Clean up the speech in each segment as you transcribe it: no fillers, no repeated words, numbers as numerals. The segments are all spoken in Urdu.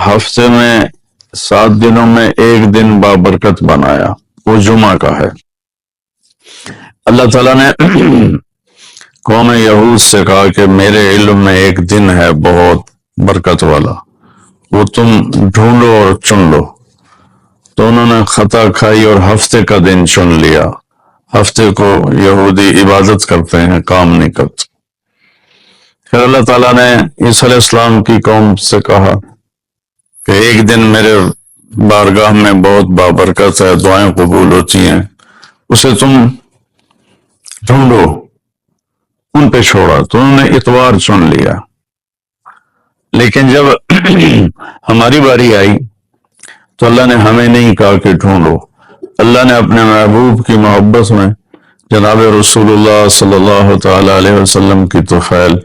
ہفتے میں 7 دنوں میں ایک دن بابرکت بنایا، وہ جمعہ کا ہے۔ اللہ تعالیٰ نے قوم یہود سے کہا کہ میرے علم میں ایک دن ہے بہت برکت والا، وہ تم ڈھونڈو اور چن لو۔ تو انہوں نے خطا کھائی اور ہفتے کا دن چن لیا۔ ہفتے کو یہودی عبادت کرتے ہیں، کام نہیں کرتے۔ پھر اللہ تعالیٰ نے عیسیٰ علیہ السلام کی قوم سے کہا کہ ایک دن میرے بارگاہ میں بہت بابرکت ہے، دعائیں قبول ہوتی ہیں، اسے تم ڈھونڈو۔ ان پہ چھوڑا تو انہوں نے اتوار چن لیا۔ لیکن جب ہماری باری آئی تو اللہ نے ہمیں نہیں کہا کہ ڈھونڈو۔ اللہ نے اپنے محبوب کی محبت میں جناب رسول اللہ صلی اللہ تعالی علیہ وسلم کی طفیل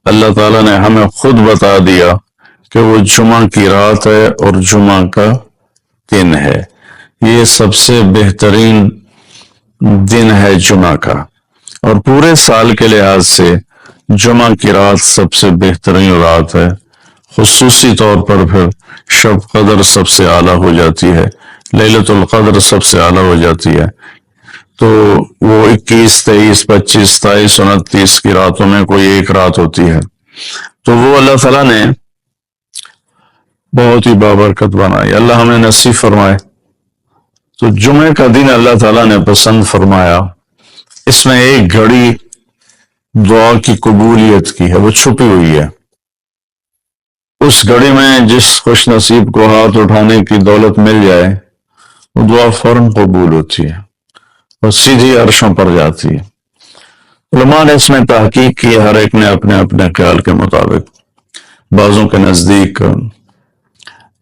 اللہ تعالیٰ نے ہمیں خود بتا دیا کہ وہ جمعہ کی رات ہے اور جمعہ کا دن ہے۔ یہ سب سے بہترین دن ہے جمعہ کا، اور پورے سال کے لحاظ سے جمعہ کی رات سب سے بہترین رات ہے۔ خصوصی طور پر پھر شب قدر سب سے اعلیٰ ہو جاتی ہے، لیلۃ القدر سب سے اعلیٰ ہو جاتی ہے۔ تو وہ 21، 23، 25، 27، 29 کی راتوں میں کوئی ایک رات ہوتی ہے، تو وہ اللہ تعالیٰ نے بہت ہی بابرکت بنائی۔ اللہ ہمیں نصیب فرمائے۔ تو جمعے کا دن اللہ تعالیٰ نے پسند فرمایا۔ اس میں ایک گھڑی دعا کی قبولیت کی ہے، وہ چھپی ہوئی ہے۔ اس گھڑی میں جس خوش نصیب کو ہاتھ اٹھانے کی دولت مل جائے وہ دعا فوراً قبول ہوتی ہے اور سیدھی عرشوں پر جاتی ہے۔ علماء نے اس میں تحقیق کی، ہر ایک نے اپنے اپنے خیال کے مطابق۔ بعضوں کے نزدیک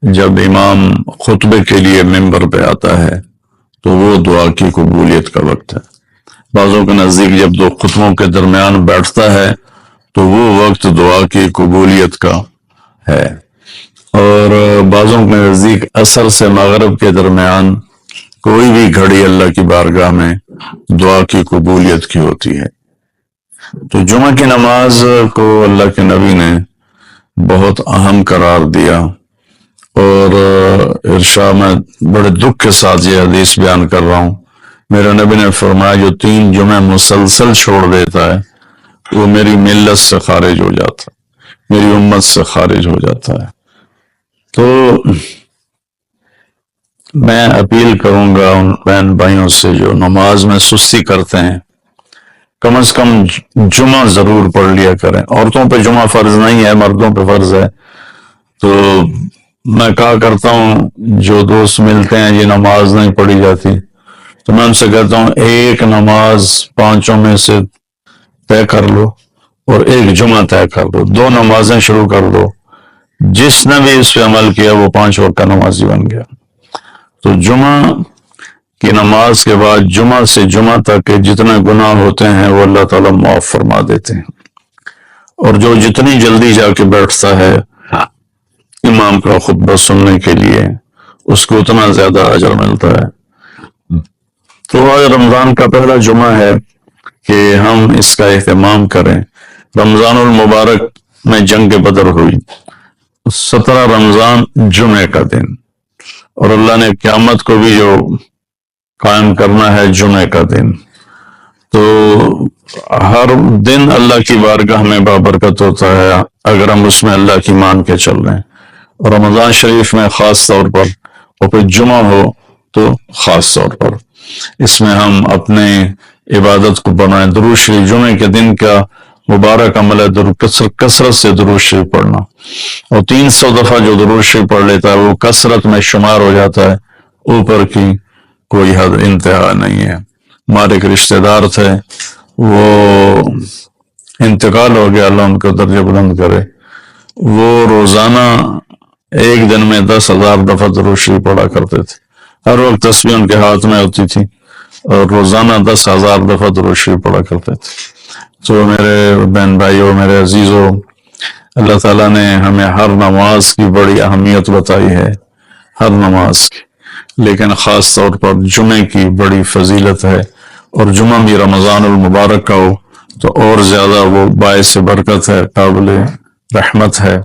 جب امام خطبے کے لیے ممبر پہ آتا ہے تو وہ دعا کی قبولیت کا وقت ہے۔ بعضوں کے نزدیک جب دو خطبوں کے درمیان بیٹھتا ہے تو وہ وقت دعا کی قبولیت کا ہے، اور بعضوں کے نزدیک عصر سے مغرب کے درمیان کوئی بھی گھڑی اللہ کی بارگاہ میں دعا کی قبولیت کی ہوتی ہے۔ تو جمعہ کی نماز کو اللہ کے نبی نے بہت اہم قرار دیا، اور ارشاد میں بڑے دکھ کے ساتھ یہ حدیث بیان کر رہا ہوں۔ میرے نبی نے فرمایا جو 3 جمعے مسلسل چھوڑ دیتا ہے وہ میری ملت سے خارج ہو جاتا ہے، میری امت سے خارج ہو جاتا ہے۔ تو میں اپیل کروں گا ان بہن بھائیوں سے جو نماز میں سستی کرتے ہیں، کم از کم جمعہ ضرور پڑھ لیا کریں۔ عورتوں پہ جمعہ فرض نہیں ہے، مردوں پہ فرض ہے۔ تو میں کہا کرتا ہوں جو دوست ملتے ہیں یہ نماز نہیں پڑھی جاتی، تو میں ان سے کہتا ہوں ایک نماز 5 میں سے طے کر لو اور ایک جمعہ طے کر لو، 2 نمازیں شروع کر دو۔ جس نے بھی اس پہ عمل کیا وہ 5 وقت کا نمازی بن گیا۔ تو جمعہ کی نماز کے بعد جمعہ سے جمعہ تک کے جتنے گناہ ہوتے ہیں وہ اللہ تعالیٰ معاف فرما دیتے ہیں، اور جو جتنی جلدی جا کے بیٹھتا ہے امام کا خطبہ سننے کے لیے اس کو اتنا زیادہ اجر ملتا ہے۔ تو آج رمضان کا پہلا جمعہ ہے کہ ہم اس کا اہتمام کریں۔ رمضان المبارک میں جنگ بدر ہوئی، 17 رمضان جمعے کا دن، اور اللہ نے قیامت کو بھی جو قائم کرنا ہے جمعے کا دن۔ تو ہر دن اللہ کی بارگاہ میں بابرکت ہوتا ہے اگر ہم اس میں اللہ کی مان کے چل رہے ہیں، اور رمضان شریف میں خاص طور پر، اور پھر جمعہ ہو تو خاص طور پر اس میں ہم اپنے عبادت کو بنائیں۔ درود شریف جمعے کے دن کا مبارک عمل ہے، کثرت سے درود شریف پڑھنا، اور 300 دفعہ جو درود شریف پڑھ لیتا ہے وہ کثرت میں شمار ہو جاتا ہے، اوپر کی کوئی حد انتہا نہیں ہے۔ ہمارے ایک رشتہ دار تھے، وہ انتقال ہو گیا، اللہ ان کا درجہ بلند کرے۔ وہ روزانہ ایک دن میں 10,000 دفعہ درود شریف پڑھا کرتے تھے، ہر وقت تسبیح ان کے ہاتھ میں ہوتی تھی، اور روزانہ 10,000 دفعہ درود شریف پڑھا کرتے تھے۔ تو میرے بہن بھائیوں، میرے عزیزوں، اللہ تعالیٰ نے ہمیں ہر نماز کی بڑی اہمیت بتائی ہے، ہر نماز کی، لیکن خاص طور پر جمعے کی بڑی فضیلت ہے، اور جمعہ بھی رمضان المبارک کا ہو تو اور زیادہ وہ باعث برکت ہے، قابل رحمت ہے۔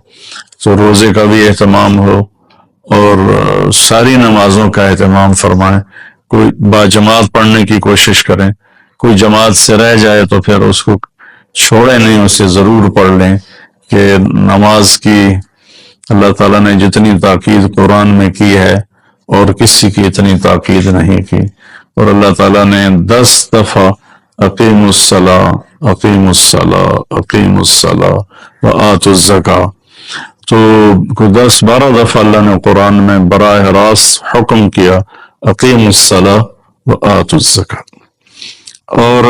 تو روزے کا بھی اہتمام ہو اور ساری نمازوں کا اہتمام فرمائیں. کوئی باجماعت پڑھنے کی کوشش کریں. کوئی جماعت سے رہ جائے تو پھر اس کو چھوڑے نہیں، اسے ضرور پڑھ لیں. کہ نماز کی اللہ تعالیٰ نے جتنی تاکید قرآن میں کی ہے اور کسی کی اتنی تاکید نہیں کی. اور اللہ تعالیٰ نے 10 دفعہ اقیم الصلاۃ اقیم الصلاۃ اقیم الصلاۃ وآتوا الزکاۃ، تو 10-12 دفعہ اللہ نے قرآن میں براہ راست حکم کیا اقیم الصلاۃ وآتوا الزکاۃ. اور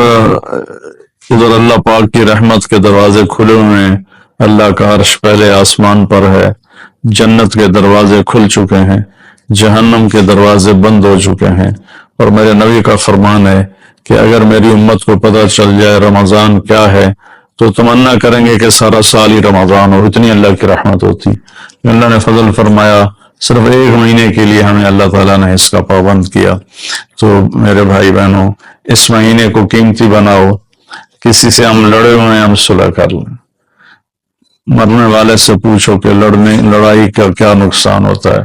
ادھر اللہ پاک کی رحمت کے دروازے کھلے ہوئے ہیں. اللہ کا عرش پہلے آسمان پر ہے. جنت کے دروازے کھل چکے ہیں، جہنم کے دروازے بند ہو چکے ہیں. اور میرے نبی کا فرمان ہے کہ اگر میری امت کو پتہ چل جائے رمضان کیا ہے تو تمنا کریں گے کہ سارا سال ہی رمضان ہو. اتنی اللہ کی رحمت ہوتی. اللہ نے فضل فرمایا صرف 1 مہینے کے لیے ہمیں اللہ تعالیٰ نے اس کا پابند کیا. تو میرے بھائی بہنوں، اس مہینے کو قیمتی بناؤ. کسی سے ہم لڑے ہوئے ہیں، ہم صلح کر لیں. مرنے والے سے پوچھو کہ لڑائی کا کیا نقصان ہوتا ہے.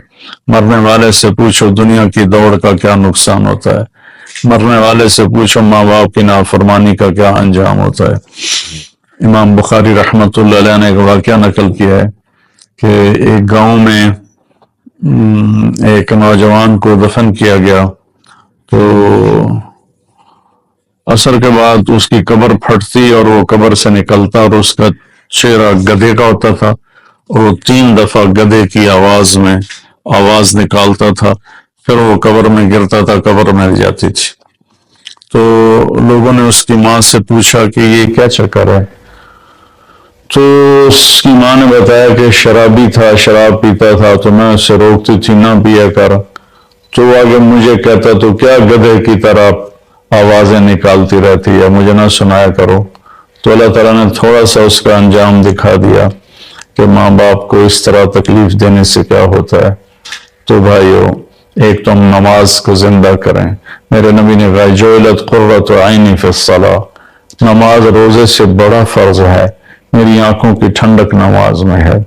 مرنے والے سے پوچھو دنیا کی دوڑ کا کیا نقصان ہوتا ہے. مرنے والے سے پوچھو ماں باپ کی نافرمانی کا کیا انجام ہوتا ہے. امام بخاری رحمۃ اللہ علیہ نے ایک واقعہ نقل کیا ہے کہ ایک گاؤں میں ایک نوجوان کو دفن کیا گیا. تو عصر کے بعد اس کی قبر پھٹتی اور وہ قبر سے نکلتا اور اس کا چہرہ گدھے کا ہوتا تھا اور وہ 3 دفعہ گدھے کی آواز میں آواز نکالتا تھا. پھر وہ قبر میں گرتا تھا، قبر مل جاتی تھی. تو لوگوں نے اس کی ماں سے پوچھا کہ یہ کیا چکر ہے. تو اس کی ماں نے بتایا کہ شرابی تھا، شراب پیتا تھا تو میں اسے روکتی تھی نہ پیا کر. تو آگے مجھے کہتا تو کیا گدھے کی طرح آوازیں نکالتی رہتی ہے، مجھے نہ سنایا کرو. تو اللہ تعالیٰ نے تھوڑا سا اس کا انجام دکھا دیا کہ ماں باپ کو اس طرح تکلیف دینے سے کیا ہوتا ہے. تو بھائیو، ایک تو ہم نماز کو زندہ کریں. میرے نبی نے کہا جعلت قرۃ عینی فی الصلاۃ، نماز روزے سے بڑا فرض ہے، میری آنکھوں کی ٹھنڈک نماز میں ہے.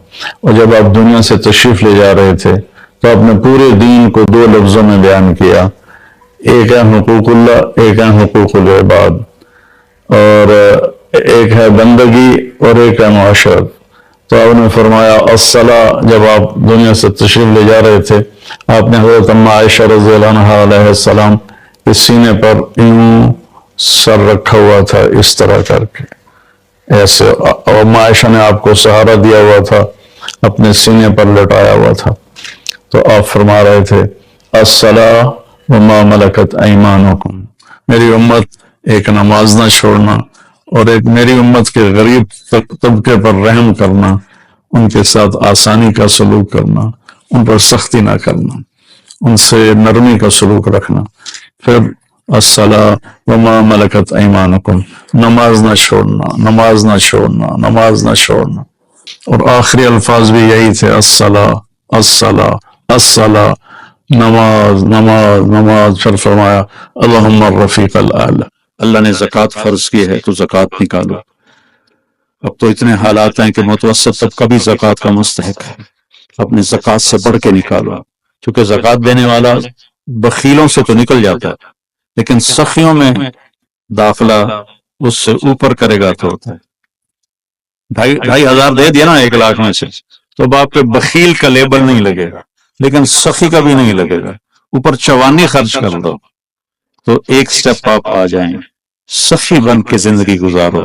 اور جب آپ دنیا سے تشریف لے جا رہے تھے تو آپ نے پورے دین کو 2 لفظوں میں بیان کیا. ایک ہے حقوق اللہ، ایک ہے حقوق العباد، اور ایک ہے بندگی اور ایک ہے معاشرت. تو آپ نے فرمایا الصلاۃ. جب آپ دنیا سے تشریف لے جا رہے تھے آپ نے حضرت اما عائشہ رضی اللہ عنہا علیہ السلام کے سینے پر یوں سر رکھا ہوا تھا اس طرح کر کے ایسے، اور اما عائشہ نے آپ کو سہارا دیا ہوا تھا، اپنے سینے پر لٹایا ہوا تھا. تو آپ فرما رہے تھے الصلاۃ وما ملکت ایمانکم، میری امت ایک نماز نہ چھوڑنا اور ایک میری امت کے غریب طبقے پر رحم کرنا، ان کے ساتھ آسانی کا سلوک کرنا، ان پر سختی نہ کرنا، ان سے نرمی کا سلوک رکھنا. پھر الصلاۃ وما ملکت ایمانکم، نماز نہ چھوڑنا، نماز نہ چھوڑنا، نماز نہ چھوڑنا. اور آخری الفاظ بھی یہی تھے الصلاۃ الصلاۃ الصلاۃ، نماز نماز نماز. پھر فرمایا اللہم الرفیق الاعلی، اللہ نے زکوٰۃ فرض کی ہے تو زکوٰۃ نکالو. اب تو اتنے حالات ہیں کہ متوسط طبقہ بھی زکوٰۃ کا مستحق ہے، اپنے زکوٰۃ سے بڑھ کے نکالو. کیونکہ زکوٰۃ دینے والا بخیلوں سے تو نکل جاتا ہے لیکن سخیوں میں داخلہ اس سے اوپر کرے گا تو ہوتا ہے. 2,500 دے دیا نا 1 لاکھ میں سے تو اب آپ پہ بخیل کا لیبل نہیں لگے گا لیکن سخی کا بھی نہیں لگے گا. اوپر چوانی خرچ کر دو تو ایک سٹیپ آپ آ جائیں. سخی بن کے زندگی گزارو.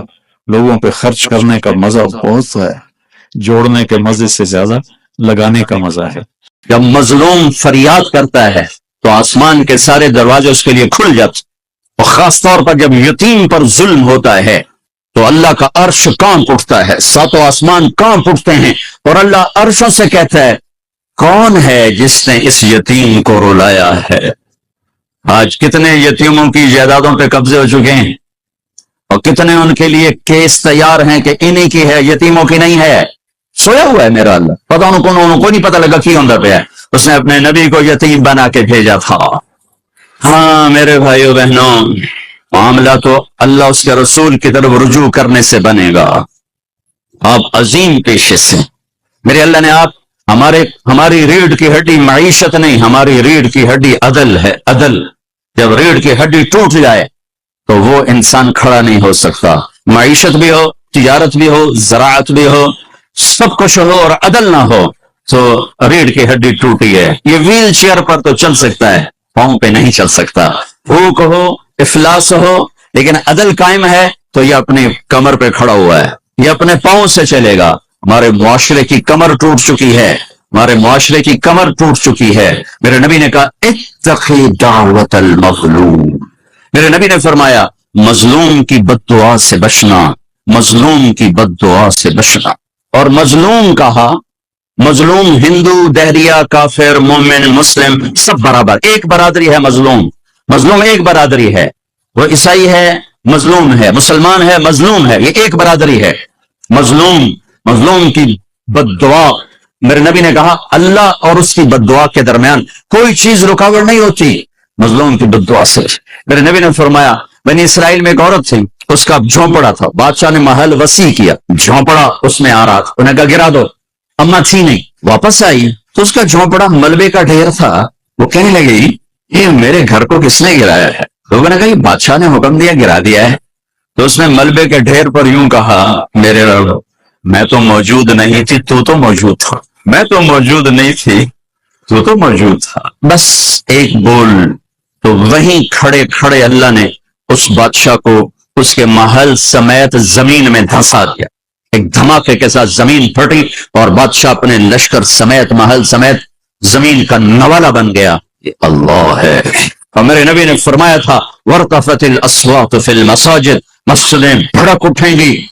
لوگوں پہ خرچ کرنے کا مزہ بہت ہے، جوڑنے کے مزے سے زیادہ لگانے کا مزہ ہے. جب مظلوم فریاد کرتا ہے تو آسمان کے سارے دروازے اس کے لیے کھل جاتے، اور خاص طور پر جب یتیم پر ظلم ہوتا ہے تو اللہ کا عرش کانپ اٹھتا ہے، 7 آسمان کانپ اٹھتے ہیں اور اللہ عرشوں سے کہتا ہے کون ہے جس نے اس یتیم کو رلایا ہے. آج کتنے یتیموں کی جائیدادوں پہ قبضے ہو چکے ہیں اور کتنے ان کے لیے کیس تیار ہیں کہ انہی کی ہے، یتیموں کی نہیں ہے. سویا ہوا ہے میرا اللہ، پتا ان کو نہیں پتا لگا کی اندر پہ ہے. اس نے اپنے نبی کو یتیم بنا کے بھیجا تھا. ہاں میرے بھائیو بہنوں، معاملہ تو اللہ اس کے رسول کی طرف رجوع کرنے سے بنے گا. آپ عظیم پیشے سے میرے اللہ نے ہماری ریڑھ کی ہڈی معیشت نہیں، ہماری ریڑھ کی ہڈی عدل ہے، عدل۔ جب ریڑھ کی ہڈی ٹوٹ جائے تو وہ انسان کھڑا نہیں ہو سکتا، معیشت بھی ہو، تجارت بھی ہو، زراعت بھی ہو، سب کچھ ہو اور عدل نہ ہو تو ریڑھ کی ہڈی ٹوٹی ہے۔ یہ ویل چیئر پر تو چل سکتا ہے، پاؤں پہ نہیں چل سکتا۔ بھوک ہو، افلاس ہو، لیکن عدل قائم ہے تو یہ اپنی کمر پہ کھڑا ہوا ہے، یہ اپنے پاؤں سے چلے گا۔ ہمارے معاشرے کی کمر ٹوٹ چکی ہے، ہمارے معاشرے کی کمر ٹوٹ چکی ہے۔ میرے نبی نے کہا اتقی دعوت المظلوم، میرے نبی نے فرمایا مظلوم کی بد دعا سے بچنا، مظلوم کی بد دعا سے بچنا۔ اور مظلوم کہا، مظلوم ہندو، دہریہ، کافر، مومن، مسلم سب برابر، ایک برادری ہے۔ مظلوم مظلوم ایک برادری ہے، وہ عیسائی ہے مظلوم ہے، مسلمان ہے مظلوم ہے، یہ ایک برادری ہے۔ مظلوم کی بد دعا، میرے نبی نے کہا اللہ اور اس کی بد دعا کے درمیان کوئی چیز رکاوٹ نہیں ہوتی، مظلوم کی بد دعا سے۔ میرے نبی نے فرمایا بنی اسرائیل میں ایک عورت تھی، اس کا جھونپڑا تھا، بادشاہ نے محل وسیع کیا، جھونپڑا اس میں آ رہا تھا، انہیں کہا گرا دو، اما تھی نہیں، واپس آئی تو اس کا جھونپڑا ملبے کا ڈھیر تھا۔ وہ کہنے لگی یہ میرے گھر کو کس نے گرایا ہے؟ لوگوں نے کہا یہ بادشاہ نے حکم دیا گرا دیا ہے۔ تو اس نے ملبے کے ڈھیر پر یوں کہا میرے رب میں تو موجود نہیں تھی، تو موجود تھا، میں تو موجود نہیں تھی، تو موجود تھا، بس ایک بول۔ تو وہیں کھڑے کھڑے اللہ نے اس بادشاہ کو اس کے محل سمیت زمین میں دھنسا دیا، ایک دھماکے کے ساتھ زمین پھٹی اور بادشاہ اپنے لشکر سمیت محل سمیت زمین کا نوالا بن گیا۔ یہ اللہ ہے۔ اور میرے نبی نے فرمایا تھا وارتفعت الاصوات فی المساجد، مسجدیں بھڑک اٹھیں گی،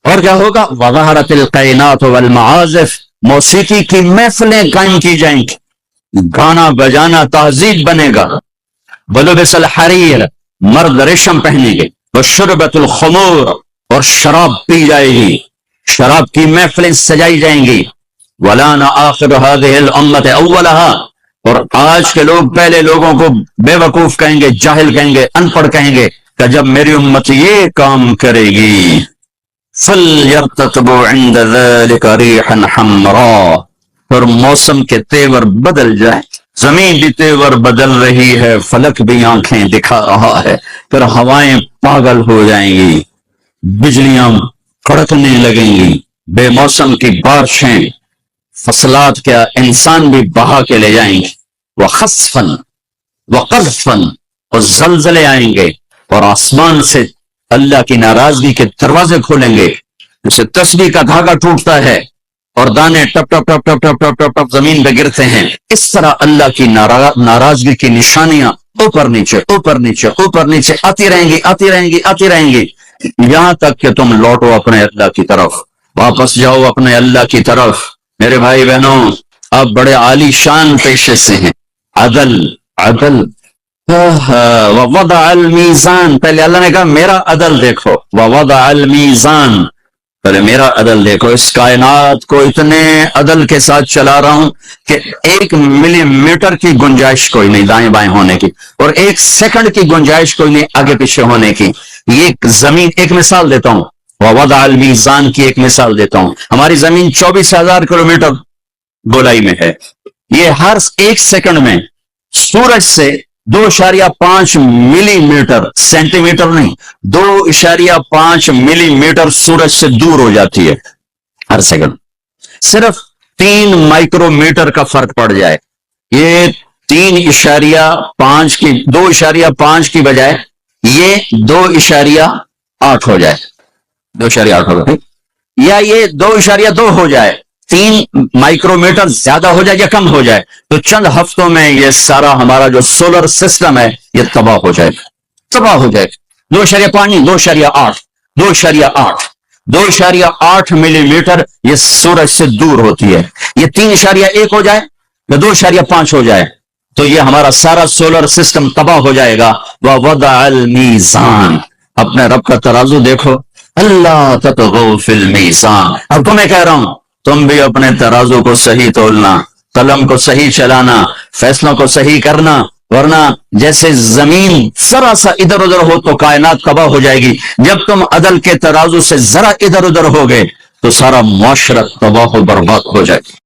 اور کیا ہوگا وظہرت القینات والمعازف، موسیقی کی محفلیں قائم کی جائیں گی، گانا بجانا تہذیب بنے گا۔ ولبس الحریر، مرد ریشم پہنیں گے، وشربت الخمور، اور شراب پی جائے گی، شراب کی محفلیں سجائی جائیں گی۔ ولان آخر هذه الامة اولها، اور آج کے لوگ پہلے لوگوں کو بے وقوف کہیں گے، جاہل کہیں گے، ان پڑھ کہیں گے کہ جب میری امت یہ کام کرے گی فَلْيَرْتَقِبُوا عِنْدَ ذَلِكَ رِيحًا حَمْرَاءَ، اور موسم کے تیور بدل جائیں، زمین بھی تیور بدل رہی ہے، فلک بھی آنکھیں دکھا رہا ہے، پھر ہوائیں پاگل ہو جائیں گی، بجلیاں کڑکنے لگیں گی، بے موسم کی بارشیں، فصلات کیا انسان بھی بہا کے لے جائیں گے، وَخَسْفًا وَقَذْفًا، اور زلزلے آئیں گے، اور آسمان سے اللہ کی ناراضگی کے دروازے کھولیں گے، جسے تسبیح کا دھاگا ٹوٹتا ہے اور دانے ٹپ ٹپ ٹپ ٹپ ٹپ ٹپ ٹپ ٹپ زمین پہ گرتے ہیں، اس طرح اللہ کی ناراضگی کی نشانیاں اوپر نیچے اوپر نیچے اوپر نیچے آتی رہیں گی، آتی رہیں گی، آتی رہیں گی، یہاں تک کہ تم لوٹو اپنے اللہ کی طرف، واپس جاؤ اپنے اللہ کی طرف۔ میرے بھائی بہنوں، آپ بڑے عالی شان پیشے سے ہیں، عدل عدل۔ وَوَضَعَ الْمِيزَانَ، پہلے اللہ نے کہا میرا عدل دیکھو، وَوَضَعَ الْمِيزَانَ، پہلے میرا عدل دیکھو۔ اس کائنات کو اتنے عدل کے ساتھ چلا رہا ہوں کہ 1 ملی میٹر کی گنجائش کوئی نہیں دائیں بائیں ہونے کی، اور 1 سیکنڈ کی گنجائش کوئی نہیں آگے پیچھے ہونے کی۔ یہ زمین، ایک مثال دیتا ہوں، وَوَضَعَ الْمِيزَانَ کی ایک مثال دیتا ہوں۔ ہماری زمین 24,000 کلومیٹر گولائی میں ہے، یہ ہر 1 سیکنڈ میں سورج سے 2.5 ملی میٹر، سینٹی میٹر نہیں، 2.5 ملی میٹر سورج سے دور ہو جاتی ہے ہر سیکنڈ۔ صرف 3 مائکرو میٹر کا فرق پڑ جائے، یہ 3.5 کی 2.5 کی بجائے یہ 2.8 ہو جائے، 2.8 ہو جائے، یا یہ 2.2 ہو جائے، 3 مائکرو میٹر زیادہ ہو جائے یا کم ہو جائے، تو چند ہفتوں میں یہ سارا ہمارا جو سولر سسٹم ہے یہ تباہ ہو جائے، تباہ ہو جائے۔ 2.5 نہیں، 2.8 2.8 ملی میٹر یہ سورج سے دور ہوتی ہے، یہ 3.1 ہو جائے یا 2.5 ہو جائے تو یہ ہمارا سارا سولر سسٹم تباہ ہو جائے گا۔ وَوَضَعَ الْمِيزَانَ، اپنے رب کا ترازو دیکھو، اللہ تطغوا فی المیزان۔ اب تمہیں کہہ رہا ہوں تم بھی اپنے ترازو کو صحیح تولنا، قلم کو صحیح چلانا، فیصلوں کو صحیح کرنا، ورنہ جیسے زمین ذرا سا ادھر ادھر ہو تو کائنات تباہ ہو جائے گی۔ جب تم عدل کے ترازو سے ذرا ادھر ادھر ہو گئے تو سارا معاشرہ تباہ و برباد ہو جائے.